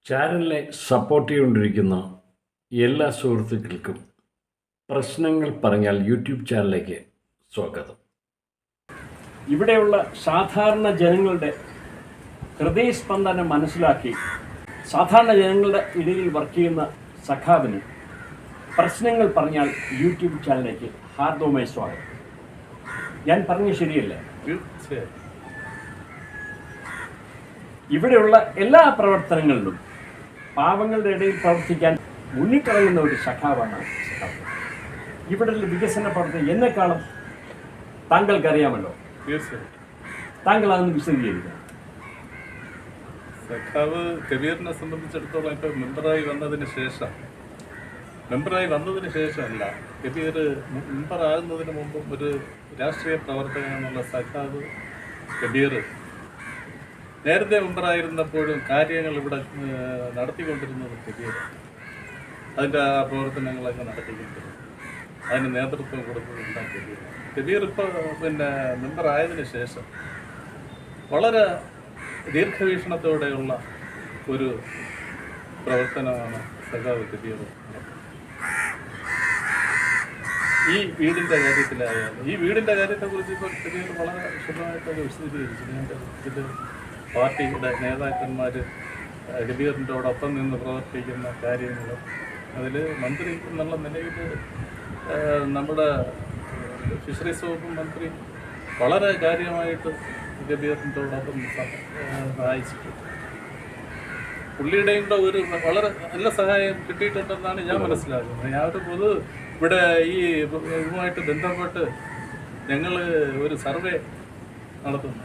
ചാനലിനെ സപ്പോർട്ട് ചെയ്തുകൊണ്ടിരിക്കുന്ന എല്ലാ സുഹൃത്തുക്കൾക്കും പ്രശ്നങ്ങൾ പറഞ്ഞാൽ യൂട്യൂബ് ചാനലിലേക്ക് സ്വാഗതം. ഇവിടെയുള്ള സാധാരണ ജനങ്ങളുടെ ഹൃദയസ്പന്ദനം മനസ്സിലാക്കി സാധാരണ ജനങ്ങളുടെ ഇടയിൽ വർക്ക് ചെയ്യുന്ന സഖാവിന് പ്രശ്നങ്ങൾ പറഞ്ഞാൽ യൂട്യൂബ് ചാനലിലേക്ക് ഹാർദവമായ സ്വാഗതം. ഞാൻ പറഞ്ഞ ശരിയല്ലേ? ഇവിടെയുള്ള എല്ലാ പ്രവർത്തനങ്ങളിലും പാവങ്ങളുടെ ഇടയിൽ പ്രവർത്തിക്കാൻ മുന്നിട്ടിറങ്ങുന്ന ഒരു സഖാവാണ് സഖാവ്. ഇവിടെയുള്ള വികസന പ്രവർത്തനം എന്നെക്കാളും താങ്കൾക്കറിയാമല്ലോ. താങ്കൾ അതൊന്ന് വിശദീകരിക്കണം. സഖാവ് കബീറിനെ സംബന്ധിച്ചിടത്തോളം ഇപ്പോൾ മെമ്പറായി വന്നതിന് ശേഷമല്ല, കബീർ മെമ്പറാകുന്നതിന് മുമ്പും ഒരു രാഷ്ട്രീയ പ്രവർത്തകനെന്നുള്ള സഖാവ് കബീർ നേരത്തെ മെമ്പറായിരുന്നപ്പോഴും കാര്യങ്ങൾ ഇവിടെ നടത്തിക്കൊണ്ടിരുന്നത് കബീർ. അതിൻ്റെ ആ പ്രവർത്തനങ്ങളൊക്കെ നടത്തിക്കൊണ്ടിരുന്നു, അതിന് നേതൃത്വം കൊടുക്കുന്നുണ്ടാണ് കബീർ. കബീർ ഇപ്പോൾ മെമ്പറായതിനു ശേഷം വളരെ ദീർഘവീക്ഷണത്തോടെയുള്ള ഒരു പ്രവർത്തനമാണ് സഖാവ് കബീർ. ഈ വീടിൻ്റെ കാര്യത്തിലായാലും ഈ വീടിൻ്റെ കാര്യത്തെക്കുറിച്ച് ഇപ്പോൾ കബീർ വളരെ വിശദമായിട്ടൊക്കെ വിശദീകരിച്ചു. ഇത് പാർട്ടിയുടെ നേതാക്കന്മാർ കബീറിൻ്റോടൊപ്പം നിന്ന് പ്രവർത്തിക്കുന്ന കാര്യങ്ങളും അതിൽ മന്ത്രി എന്നുള്ള നിലയിൽ നമ്മുടെ ഫിഷറീസ് വകുപ്പ് മന്ത്രി വളരെ കാര്യമായിട്ട് കബീറിൻ്റോടൊപ്പം സഹായിച്ചിട്ടുണ്ട്. പുള്ളിയുടെയും കൂടെ ഒരു വളരെ നല്ല സഹായം കിട്ടിയിട്ടുണ്ടെന്നാണ് ഞാൻ മനസ്സിലാക്കുന്നത്. ഞാൻ ഒരു ഇവിടെ ഈ ഇതുമായിട്ട് ബന്ധപ്പെട്ട് ഞങ്ങൾ ഒരു സർവേ നടത്തുന്നു.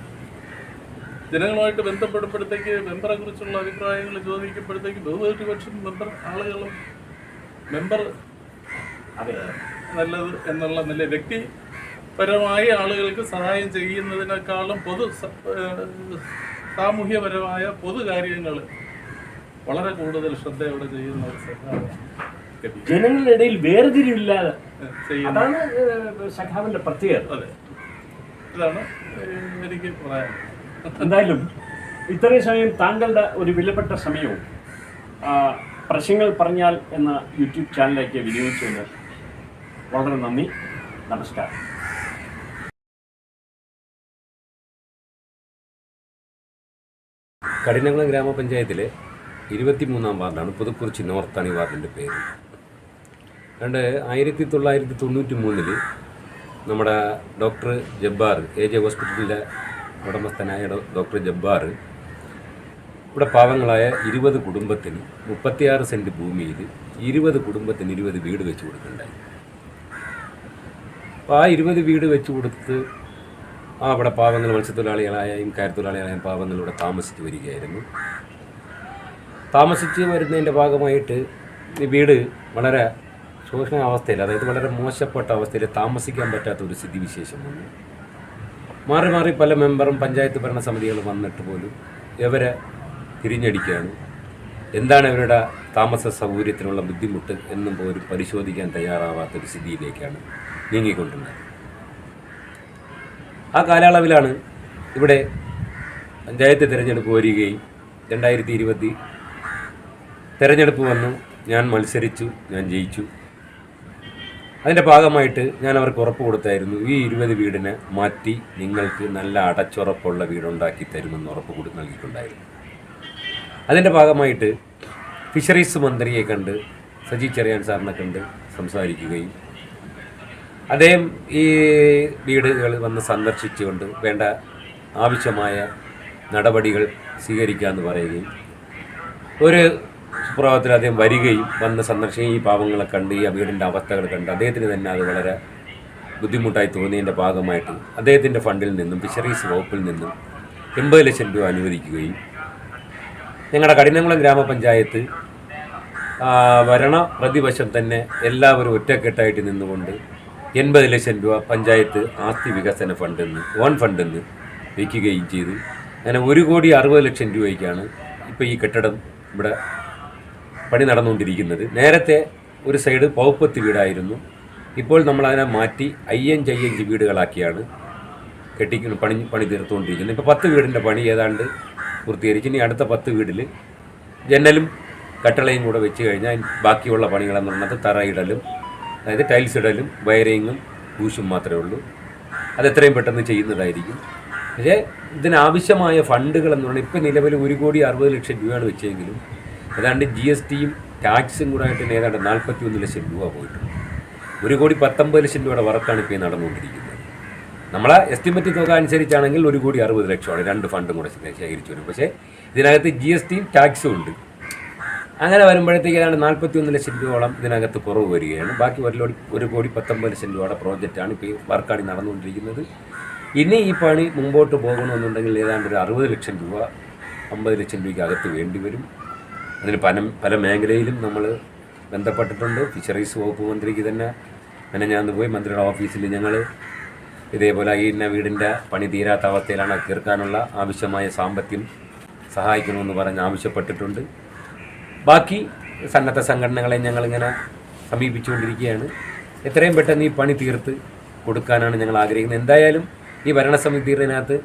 ജനങ്ങളുമായിട്ട് ബന്ധപ്പെടുമ്പോഴത്തേക്ക് മെമ്പറെ കുറിച്ചുള്ള അഭിപ്രായങ്ങൾ ചോദിക്കുമ്പോഴത്തേക്ക് ബഹുഭൂരിപക്ഷം ആളുകളും മെമ്പർ നല്ലത് എന്നുള്ള നില വ്യക്തിപരമായ ആളുകൾക്ക് സഹായം ചെയ്യുന്നതിനേക്കാളും സാമൂഹ്യപരമായ പൊതുകാര്യങ്ങൾ വളരെ കൂടുതൽ ശ്രദ്ധയോടെ ചെയ്യുന്ന ഒരു സഖാവാണ്. ജനങ്ങളുടെ ഇടയിൽ വേർതിരിവില്ലാതെ ചെയ്യുന്നതാണ് സഖാവിന്റെ പ്രത്യേകത. അതെ, ഇതാണ് എനിക്ക് പറയാൻ. എന്തായാലും ഇത്രയും സമയം താങ്കളുടെ ഒരു വിലപ്പെട്ട സമയവും പ്രശ്നങ്ങൾ പറഞ്ഞാൽ എന്ന യൂട്യൂബ് ചാനലിലേക്ക് വിനിയോഗിച്ചതിന് വളരെ നന്ദി. നമസ്കാരം. കഠിനകുളം ഗ്രാമപഞ്ചായത്തിലെ 23-ാം വാർഡാണ്, പുതുക്കുറിച്ചി നോർത്താണ് ഈ വാർഡിൻ്റെ പേര്. 1993 നമ്മുടെ ഡോക്ടർ ജബ്ബാർ, AJ ഹോസ്പിറ്റലിൻ്റെ ഉടമസ്ഥനായ ഡോക്ടർ ജബ്ബാർ ഇവിടെ പാവങ്ങളായ 20 കുടുംബത്തിന് 36 സെൻറ്റ് ഭൂമിയിൽ 20 കുടുംബത്തിന് 20 വീട് വെച്ച് കൊടുക്കുന്നുണ്ടായി. അപ്പോൾ ആ 20 വീട് വെച്ച് കൊടുത്ത് അവിടെ പാവങ്ങൾ മത്സ്യത്തൊഴിലാളികളായും കയർത്തൊഴിലാളികളായും പാവങ്ങൾ ഇവിടെ താമസിച്ച് വരികയായിരുന്നു. താമസിച്ച് വരുന്നതിൻ്റെ ഭാഗമായിട്ട് ഈ വീട് വളരെ ശോഷണ അവസ്ഥയിൽ, അതായത് വളരെ മോശപ്പെട്ട അവസ്ഥയിൽ താമസിക്കാൻ പറ്റാത്ത ഒരു സ്ഥിതിവിശേഷം വന്നു. മാറി മാറി പല മെമ്പറും പഞ്ചായത്ത് ഭരണസമിതികളും വന്നിട്ട് പോലും ഇവരെ തിരിഞ്ഞടിക്കുകയാണ്. എന്താണ് ഇവരുടെ താമസ സൗകര്യത്തിനുള്ള ബുദ്ധിമുട്ട് എന്നും പോലും പരിശോധിക്കാൻ തയ്യാറാവാത്തൊരു സ്ഥിതിയിലേക്കാണ് നീങ്ങിക്കൊണ്ടുള്ളത്. ആ കാലയളവിലാണ് ഇവിടെ പഞ്ചായത്ത് തിരഞ്ഞെടുപ്പ് വരികയും 2020 തിരഞ്ഞെടുപ്പ് വന്നു. ഞാൻ മത്സരിച്ചു, ഞാൻ ജയിച്ചു. അതിൻ്റെ ഭാഗമായിട്ട് ഞാൻ അവർക്ക് ഉറപ്പ് കൊടുത്തായിരുന്നു, ഈ 20 വീടിനെ മാറ്റി നിങ്ങൾക്ക് നല്ല അടച്ചുറപ്പുള്ള വീടുണ്ടാക്കി തരുമെന്ന് ഉറപ്പ് നൽകിയിട്ടുണ്ടായിരുന്നു. അതിൻ്റെ ഭാഗമായിട്ട് ഫിഷറീസ് മന്ത്രിയെ കണ്ട്, സജി ചെറിയാൻ സാറിനെ കണ്ട് സംസാരിക്കുകയും അദ്ദേഹം ഈ വീടുകൾ വന്ന് സന്ദർശിച്ചുകൊണ്ട് വേണ്ട ആവശ്യമായ നടപടികൾ സ്വീകരിക്കാമെന്ന് പറയുകയും ഒരു സുപ്രഭാതത്തിൽ അദ്ദേഹം വരികയും വന്ന് സന്ദർശിക്കുകയും ഈ പാവങ്ങളെ കണ്ട് ഈ വീടിൻ്റെ അവസ്ഥകൾ കണ്ട് അദ്ദേഹത്തിന് തന്നെ അത് വളരെ ബുദ്ധിമുട്ടായി തോന്നിയതിൻ്റെ ഭാഗമായിട്ട് അദ്ദേഹത്തിൻ്റെ ഫണ്ടിൽ നിന്നും ഫിഷറീസ് വകുപ്പിൽ നിന്നും 80 ലക്ഷം രൂപ അനുവദിക്കുകയും ഞങ്ങളുടെ കഠിനകുളം ഗ്രാമപഞ്ചായത്ത് ഭരണ പ്രതിവശം തന്നെ എല്ലാവരും ഒറ്റക്കെട്ടായിട്ട് നിന്നുകൊണ്ട് 80 ലക്ഷം രൂപ പഞ്ചായത്ത് ആസ്തി വികസന ഫണ്ടിൽ നിന്ന്, ഓൺ ഫണ്ടിൽ നിന്ന് വയ്ക്കുകയും ചെയ്തു. അങ്ങനെ 1,60 ലക്ഷം രൂപയ്ക്കാണ് ഇപ്പോൾ ഈ കെട്ടിടം ഇവിടെ പണി നടന്നുകൊണ്ടിരിക്കുന്നത്. നേരത്തെ ഒരു സൈഡ് പൗപ്പത്ത് വീടായിരുന്നു, ഇപ്പോൾ നമ്മളതിനെ മാറ്റി 5 വീടുകളാക്കിയാണ് പണി തീർത്തുകൊണ്ടിരിക്കുന്നത്. ഇപ്പോൾ 10 വീടിൻ്റെ പണി ഏതാണ്ട് പൂർത്തീകരിച്ച് ഇനി അടുത്ത 10 വീടിൽ ജനലും കട്ടളയും കൂടെ വെച്ച് കഴിഞ്ഞാൽ ബാക്കിയുള്ള പണികളെന്ന് പറഞ്ഞത് തറയിടലും, അതായത് ടൈൽസ് ഇടലും വയറിങ്ങും ബൂഷും മാത്രമേ ഉള്ളൂ. അത് എത്രയും പെട്ടെന്ന് ചെയ്യുന്നതായിരിക്കും. പക്ഷേ ഇതിനാവശ്യമായ ഫണ്ടുകൾ എന്ന് പറഞ്ഞാൽ ഇപ്പോൾ നിലവിൽ 1,60,00,000 രൂപയാണ് വെച്ചെങ്കിലും ഏതാണ്ട് GSTയും ടാക്സും കൂടെ ആയിട്ട് ഏതാണ്ട് 41 ലക്ഷം രൂപ പോയിട്ടുണ്ട്. 1,19,00,000 രൂപയുടെ വർക്കാണ് ഇപ്പോൾ നടന്നുകൊണ്ടിരിക്കുന്നത്. നമ്മളെ എസ്റ്റിമേറ്റ് തുക അനുസരിച്ചാണെങ്കിൽ 1,60,00,000 രണ്ട് ഫണ്ടും കൂടെ ശേഖരിച്ചു വരും. പക്ഷേ ഇതിനകത്ത് GSTയും ടാക്സും ഉണ്ട്. അങ്ങനെ വരുമ്പോഴത്തേക്ക് ഏതാണ്ട് 41 ലക്ഷം രൂപയോളം ഇതിനകത്ത് കുറവ് വരികയാണ്. ബാക്കി 1,19,00,000 രൂപയുടെ പ്രോജക്റ്റാണ് ഇപ്പോൾ ഈ വർക്കാണ് നടന്നുകൊണ്ടിരിക്കുന്നത്. ഇനി ഈ പണി മുമ്പോട്ട് പോകണമെന്നുണ്ടെങ്കിൽ ഏതാണ്ട് ഒരു 60 ലക്ഷം രൂപ 50 ലക്ഷം രൂപയ്ക്ക് അകത്ത് വേണ്ടി വരും. അതിന് പല മേഖലയിലും നമ്മൾ ബന്ധപ്പെട്ടിട്ടുണ്ട്. ഫിഷറീസ് വകുപ്പ് മന്ത്രിക്ക് തന്നെ ഞാൻ പോയി മന്ത്രിയുടെ ഓഫീസിൽ ഞങ്ങൾ ഇതേപോലെ ഈ വീടിൻ്റെ പണി തീരാത്ത അവസ്ഥയിലാണ്, തീർക്കാനുള്ള ആവശ്യമായ സാമ്പത്തികം സഹായിക്കണമെന്ന് പറഞ്ഞ് ആവശ്യപ്പെട്ടിട്ടുണ്ട്. ബാക്കി സന്നദ്ധ സംഘടനകളെ ഞങ്ങളിങ്ങനെ സമീപിച്ചുകൊണ്ടിരിക്കുകയാണ്. എത്രയും പെട്ടെന്ന് ഈ പണി തീർത്ത് കൊടുക്കാനാണ് ഞങ്ങൾ ആഗ്രഹിക്കുന്നത്. എന്തായാലും ഈ ഭരണസമിതിയിനകത്ത്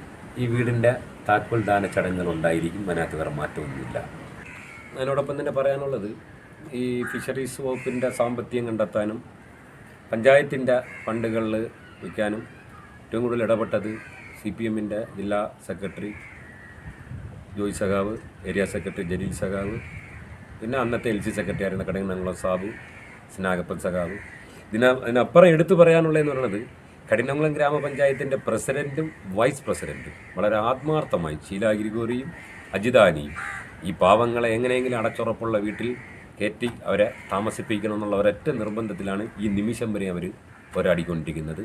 ഈ വീടിൻ്റെ താക്കോൽ ദാന ചടങ്ങുകൾ ഉണ്ടായിരിക്കും. അതിനകത്ത് വേറെ മാറ്റമൊന്നുമില്ല. അതിനോടൊപ്പം തന്നെ പറയാനുള്ളത്, ഈ ഫിഷറീസ് വകുപ്പിൻ്റെ സാമ്പത്തികം കണ്ടെത്താനും പഞ്ചായത്തിൻ്റെ ഫണ്ടുകളിൽ വയ്ക്കാനും ഏറ്റവും കൂടുതൽ ഇടപെട്ടത് CPMൻ്റെ ജില്ലാ സെക്രട്ടറി ജോയ് സഖാവ്, ഏരിയ സെക്രട്ടറി ജലീൽ സഖാവ്, പിന്നെ അന്നത്തെ LC സെക്രട്ടറി ആയിരുന്ന കഠിനംകുളം സാബു, സ്നാഗപ്പൻ സഖാവ്. അതിനപ്പുറം എടുത്തു പറയാനുള്ളതെന്ന് പറയുന്നത്, കഠിനംകുളം ഗ്രാമപഞ്ചായത്തിൻ്റെ പ്രസിഡൻറ്റും വൈസ് പ്രസിഡൻറ്റും വളരെ ആത്മാർത്ഥമായി ഷീല ഗ്രിഗോറിയും അജിതാനിയും ഈ പാവങ്ങളെ എങ്ങനെയെങ്കിലും അടച്ചുറപ്പുള്ള വീട്ടിൽ കയറ്റി അവരെ താമസിപ്പിക്കണം എന്നുള്ള ഒരൊറ്റ നിർബന്ധത്തിലാണ് ഈ നിമിഷം വരെ അവർ പോരാടിക്കൊണ്ടിരിക്കുന്നത്.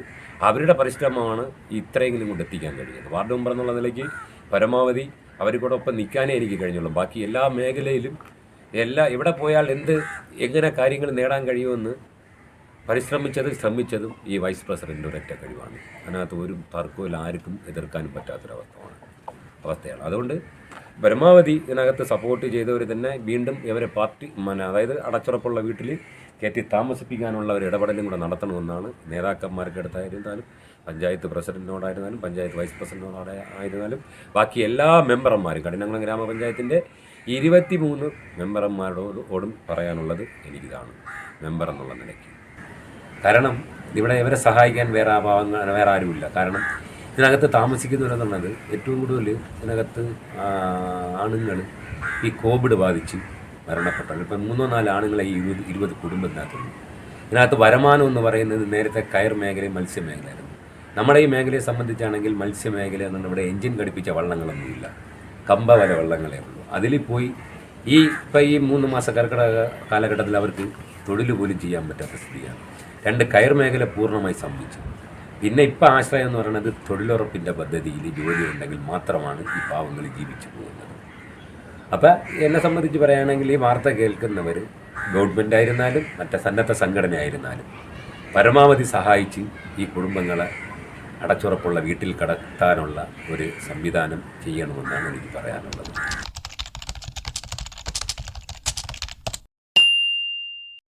അവരുടെ പരിശ്രമമാണ് ഇത്രയെങ്കിലും കൊണ്ട് എത്തിക്കാൻ കഴിയുന്നത്. വാർഡ് മെമ്പർ എന്നുള്ള നിലയ്ക്ക് പരമാവധി അവർക്കൊടൊപ്പം നിൽക്കാനേ എനിക്ക് കഴിഞ്ഞുള്ളൂ. ബാക്കി എല്ലാ മേഖലയിലും എവിടെ പോയാൽ എങ്ങനെ കാര്യങ്ങൾ നേടാൻ കഴിയുമെന്ന് ശ്രമിച്ചതും ഈ വൈസ് പ്രസിഡൻ്റ് ഒരൊറ്റ കഴിവാണ്. അതിനകത്ത് ഒരു തർക്കവും ആർക്കും എതിർക്കാനും അവസ്ഥയാണ്. അതുകൊണ്ട് പരമാവധി ഇതിനകത്ത് സപ്പോർട്ട് ചെയ്തവർ തന്നെ വീണ്ടും ഇവരെ അതായത് അടച്ചുറപ്പുള്ള വീട്ടിൽ കയറ്റി താമസിപ്പിക്കാനുള്ള ഒരു ഇടപെടലും കൂടെ നടത്തണമെന്നാണ് നേതാക്കന്മാർക്ക് അടുത്തായിരുന്നാലും, പഞ്ചായത്ത് പ്രസിഡന്റിനോടായിരുന്നാലും, പഞ്ചായത്ത് വൈസ് പ്രസിഡന്റിനോടായിരുന്നാലും, ബാക്കി എല്ലാ മെമ്പർമാരും കഠിനംകുളം ഗ്രാമപഞ്ചായത്തിൻ്റെ 23 മെമ്പർമാരോടും പറയാനുള്ളത് എനിക്കിതാണ്, മെമ്പർ എന്നുള്ള നിലയ്ക്ക്. കാരണം ഇവിടെ ഇവരെ സഹായിക്കാൻ വേറെ ആരുമില്ല. കാരണം ഇതിനകത്ത് താമസിക്കുന്നവരെന്നുള്ളത് ഏറ്റവും കൂടുതൽ ഇതിനകത്ത് ആണുങ്ങൾ ഈ കോവിഡ് ബാധിച്ച് മരണപ്പെട്ടു. ഇപ്പം 3-4 ആണുങ്ങളെ ഈ 20 കുടുംബത്തിനകത്തുള്ളൂ. ഇതിനകത്ത് വരുമാനം എന്ന് പറയുന്നത് നേരത്തെ കയർ മേഖലയും മത്സ്യമേഖലയായിരുന്നു. നമ്മുടെ ഈ മേഖലയെ സംബന്ധിച്ചാണെങ്കിൽ മത്സ്യമേഖല എന്നുകൊണ്ട് ഇവിടെ എൻജിൻ ഘടിപ്പിച്ച വള്ളങ്ങളൊന്നുമില്ല, കമ്പവല വള്ളങ്ങളേ ഉള്ളൂ. അതിൽ പോയി ഇപ്പം ഈ 3 മാസ കർക്കിടക കാലഘട്ടത്തിൽ അവർക്ക് തൊഴിൽ പോലും ചെയ്യാൻ പറ്റാത്ത സ്ഥിതിയാണ്. 2 കയർ മേഖല പൂർണ്ണമായി സംഭവിച്ചു. പിന്നെ ഇപ്പം ആശ്രയം എന്ന് പറയുന്നത് തൊഴിലുറപ്പിൻ്റെ പദ്ധതിയിൽ ജോലി ഉണ്ടെങ്കിൽ മാത്രമാണ് ഈ പാവങ്ങൾ ജീവിച്ചു പോകുന്നത്. അപ്പം എന്നെ സംബന്ധിച്ച് പറയുകയാണെങ്കിൽ ഈ വാർത്ത കേൾക്കുന്നവർ ഗവൺമെൻറ് ആയിരുന്നാലും മറ്റേ സന്നദ്ധ സംഘടന ആയിരുന്നാലും പരമാവധി സഹായിച്ച് ഈ കുടുംബങ്ങളെ അടച്ചുറപ്പുള്ള വീട്ടിൽ കടത്താനുള്ള ഒരു സംവിധാനം ചെയ്യണമെന്നാണ് എനിക്ക് പറയാനുള്ളത്.